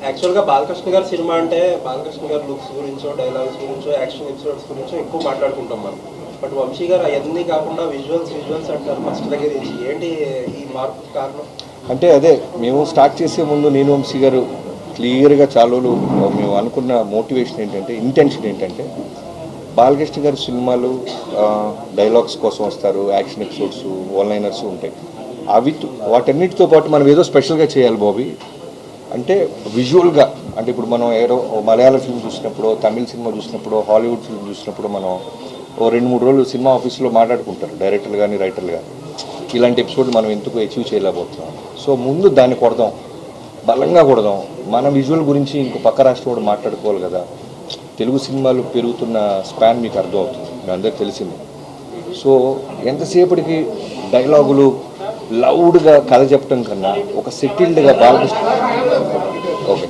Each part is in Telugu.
యాక్చువల్గా బాలకృష్ణ గారి సినిమా అంటే బాలకృష్ణ గారి లుక్స్ గురించో డైలాగ్స్ గురించో యాక్షన్ ఎపిసోడ్స్ గురించో ఎక్కువ మాట్లాడుకుంటాం మనం. బట్ వంశీ గారు అవన్నీ కాకుండా విజువల్స్ అంటారు ఫస్ట్ దగ్గర నుంచి. ఏంటి ఈ మార్పు కారణం? అంటే అదే మేము స్టార్ట్ చేసే ముందు నేను వంశీ గారు క్లియర్గా చాలా మేము అనుకున్న మోటివేషన్ ఏంటంటే, ఇంటెన్షన్ ఏంటంటే, బాలకృష్ణ గారి సినిమాలు డైలాగ్స్ కోసం వస్తారు, యాక్షన్ ఎపిసోడ్స్, ఓన్లైనర్స్ ఉంటాయి. అవి వాటన్నిటితో పాటు మనం ఏదో స్పెషల్గా చేయాలి బాబీ. అంటే విజువల్గా, అంటే ఇప్పుడు మనం ఏదో మలయాళ ఫిల్మ్ చూసినప్పుడు, తమిళ సినిమా చూసినప్పుడు, హాలీవుడ్ ఫిల్మ్ చూసినప్పుడు మనం ఓ 2-3 రోజులు సినిమా ఆఫీస్లో మాట్లాడుకుంటారు డైరెక్టర్లు కానీ రైటర్లు కానీ, ఇలాంటి ఎపిసోడ్ మనం ఎందుకు అచీవ్ చేయలేకపోతున్నాం. సో ముందు దాన్ని కొడదాం, బలంగా కొడదాం. మన విజువల్ గురించి ఇంకో పక్క రాష్ట్రం కూడా మాట్లాడుకోవాలి కదా. తెలుగు సినిమాలు పెరుగుతున్న స్పాన్ మీకు అర్థమవుతుంది, మీ అందరికి తెలిసింది. సో ఎంతసేపటికి డైలాగులు లౌడ్గా కథ చెప్పడం కన్నా ఒక సెటిల్డ్గా బాలకృష్ణ ఓకే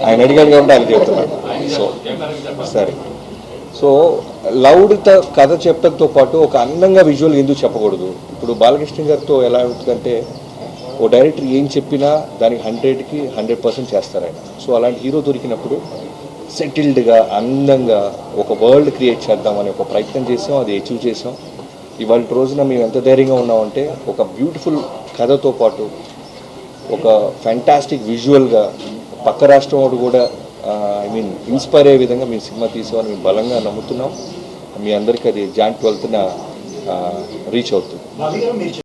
ఆయన అడిగాడు కాబట్టి ఆయన చెప్తున్నాను. సో సరే, సో లౌడ్తో కథ చెప్పడంతో పాటు ఒక అందంగా విజువల్ ఎందుకు చెప్పకూడదు? ఇప్పుడు బాలకృష్ణ గారితో ఎలా అవుతుందంటే, ఓ డైరెక్టర్ ఏం చెప్పినా దానికి 100కి 100% చేస్తారు ఆయన. సో అలాంటి హీరో దొరికినప్పుడు సెటిల్డ్గా అందంగా ఒక వరల్డ్ క్రియేట్ చేద్దామని ఒక ప్రయత్నం చేసాం, అది అచీవ్ చేసాం. ఇవాళ రోజున మేము ఎంత ధైర్యంగా ఉన్నామంటే, ఒక బ్యూటిఫుల్ కథతో పాటు ఒక ఫ్యాంటాస్టిక్ విజువల్గా పక్క రాష్ట్రం వాడు కూడా ఇన్స్పైర్ అయ్యే విధంగా మేము సినిమా తీసామని మేము బలంగా నమ్ముతున్నాం. మీ అందరికీ అది Jan 12న రీచ్ అవుతుంది.